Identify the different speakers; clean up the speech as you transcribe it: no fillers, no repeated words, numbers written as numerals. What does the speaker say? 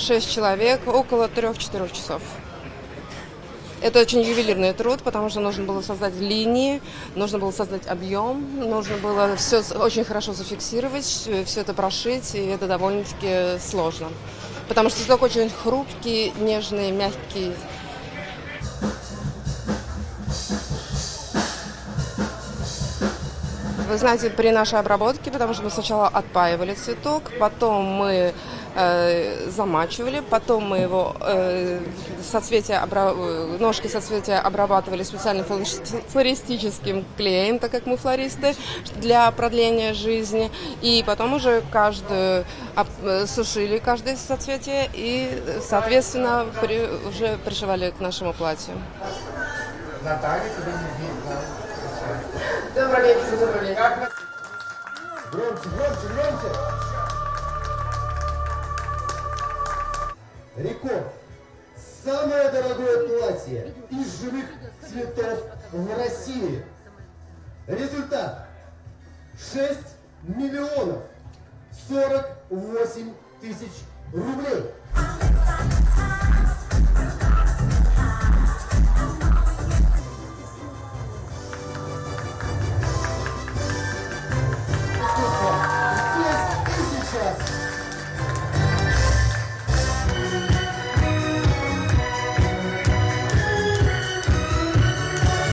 Speaker 1: 6 человек, около 3-4 часов. Это очень ювелирный труд, потому что нужно было создать линии, нужно было создать объем, нужно было все очень хорошо зафиксировать, все это прошить, и это довольно-таки сложно. Потому что цветок очень хрупкий, нежный, мягкий. Вы знаете, при нашей обработке, потому что мы сначала отпаивали цветок, потом мы замачивали, потом мы его ножки соцветия обрабатывали специальным флористическим клеем, так как мы флористы, для продления жизни. И потом уже сушили каждое соцветие и, соответственно, уже пришивали к нашему платью.
Speaker 2: Наталья, тебе не видно.
Speaker 1: Добрый вечер, добрый вечер.
Speaker 2: Громче, громче, громче. Рекорд. Самое дорогое платье из живых цветов в России. Результат. 6 миллионов 48 тысяч рублей.